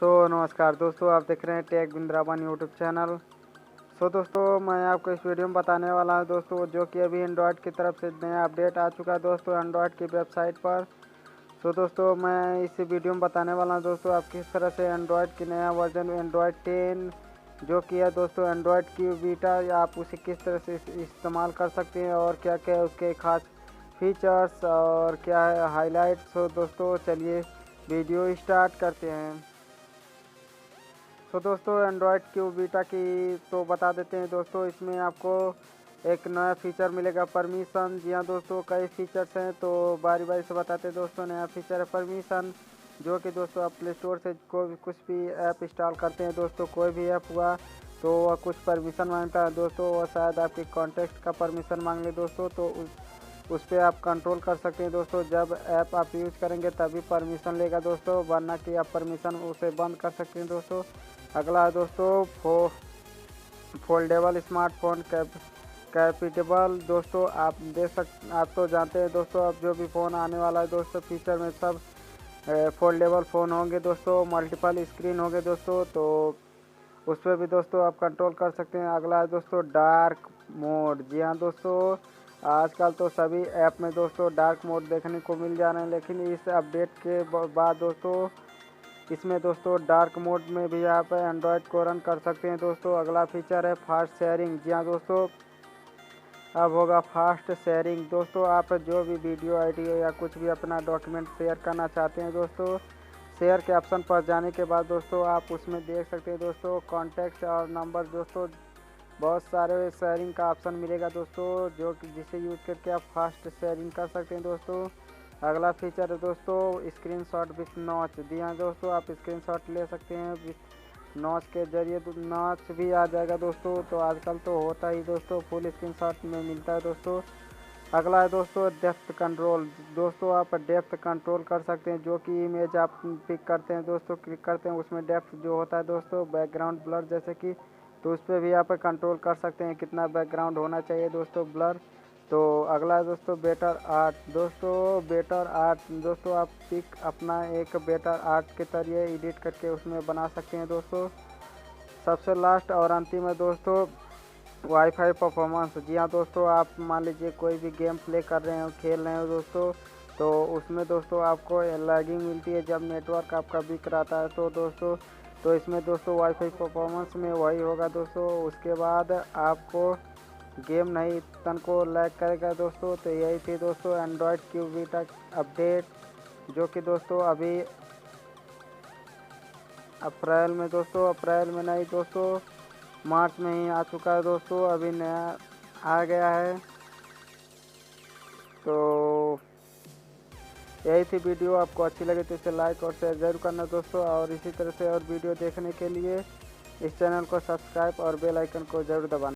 नमस्कार दोस्तों, आप देख रहे हैं टेक बिंद्रावन यूट्यूब चैनल। दोस्तों, मैं आपको इस वीडियो में बताने वाला हूं दोस्तों, जो कि अभी एंड्रॉयड की तरफ से नया अपडेट आ चुका है दोस्तों एंड्रॉयड की वेबसाइट पर। दोस्तों, मैं इस वीडियो में बताने वाला हूं दोस्तों आप किस तरह से एंड्रॉयड की नया वर्जन एंड्रॉयड 10 जो कि है दोस्तों एंड्रॉयड की बीटा, या आप उसे किस तरह से इस्तेमाल कर सकते हैं और क्या क्या उसके खास फीचर्स और क्या है हाईलाइट्स। दोस्तों चलिए वीडियो स्टार्ट करते हैं। दोस्तों, एंड्रॉयड की बीटा की तो बता देते हैं दोस्तों। इसमें आपको एक नया फीचर मिलेगा, परमिशन। जी हाँ दोस्तों, कई फीचर्स हैं तो बारी बारी से बताते हैं दोस्तों। नया फीचर है परमिशन, जो कि दोस्तों आप प्ले स्टोर से कोई कुछ भी ऐप इंस्टॉल करते हैं दोस्तों, कोई भी ऐप हुआ तो वह कुछ परमिशन मांगता है दोस्तों। वह शायद आपके कॉन्टेक्ट का परमिशन मांग ले दोस्तों, तो उस पर आप कंट्रोल कर सकते हैं दोस्तों। जब ऐप आप यूज़ करेंगे तभी परमिशन लेगा दोस्तों, वरना कि आप परमिशन उसे बंद कर सकते हैं दोस्तों। अगला है दोस्तों फोल्डेबल स्मार्टफोन कैपेबल। दोस्तों आप तो जानते हैं दोस्तों, अब जो भी फ़ोन आने वाला है दोस्तों फीचर में सब फोल्डेबल फ़ोन होंगे दोस्तों, मल्टीपल स्क्रीन होंगे दोस्तों, तो उस पर भी दोस्तों आप कंट्रोल कर सकते हैं। अगला है दोस्तों डार्क मोड। जी हाँ दोस्तों, आजकल तो सभी ऐप में दोस्तों डार्क मोड देखने को मिल जा रहे हैं, लेकिन इस अपडेट के बाद दोस्तों इसमें दोस्तों डार्क मोड में भी आप एंड्रॉयड को रन कर सकते हैं दोस्तों। अगला फीचर है फास्ट शेयरिंग। जी हाँ दोस्तों, अब होगा फास्ट शेयरिंग। दोस्तों आप जो भी वीडियो ऑडियो या कुछ भी अपना डॉक्यूमेंट शेयर करना चाहते हैं दोस्तों, शेयर के ऑप्शन पर जाने के बाद दोस्तों आप उसमें देख सकते हैं दोस्तों कॉन्टैक्ट और नंबर। दोस्तों बहुत सारे शेयरिंग का ऑप्शन मिलेगा दोस्तों, जो कि जिसे यूज़ करके आप फास्ट शेयरिंग कर सकते हैं दोस्तों। अगला फीचर है दोस्तों स्क्रीनशॉट विथ नॉच। जी हाँ दोस्तों, आप स्क्रीनशॉट ले सकते हैं विथ नॉच के जरिए, तो नॉच भी आ जाएगा दोस्तों। तो आजकल तो होता ही दोस्तों, फुल स्क्रीनशॉट में मिलता है दोस्तों। अगला है दोस्तों डेप्थ कंट्रोल। दोस्तों आप डेप्थ कंट्रोल कर सकते हैं, जो कि इमेज आप पिक करते हैं दोस्तों, क्लिक करते हैं, उसमें डेप्थ जो होता है दोस्तों बैकग्राउंड ब्लर जैसे कि, तो उस पर भी आप कंट्रोल कर सकते हैं कितना बैकग्राउंड होना चाहिए दोस्तों ब्लर। तो अगला है दोस्तों बेटर आर्ट। दोस्तों बेटर आर्ट दोस्तों आप पिक अपना एक बेटर आर्ट के जरिए एडिट करके उसमें बना सकते हैं दोस्तों। सबसे लास्ट और अंतिम है दोस्तों वाईफाई परफॉर्मेंस। जी हाँ दोस्तों, आप मान लीजिए कोई भी गेम प्ले कर रहे हो, खेल रहे हो दोस्तों, तो उसमें दोस्तों आपको लैगिंग मिलती है जब नेटवर्क आपका वीक रहता है। तो दोस्तों तो इसमें दोस्तों वाईफाई परफॉर्मेंस में वही होगा दोस्तों। उसके बाद आपको गेम नहीं तन को लैग करेगा दोस्तों। तो यही थी दोस्तों एंड्रॉयड की बीटा अपडेट, जो कि दोस्तों अभी अप्रैल में नहीं दोस्तों, मार्च में ही आ चुका है दोस्तों, अभी नया आ गया है। तो यही थी वीडियो, आपको अच्छी लगे तो इसे लाइक और शेयर जरूर करना दोस्तों, और इसी तरह से और वीडियो देखने के लिए इस चैनल को सब्सक्राइब और बेल आइकन को जरूर दबाना।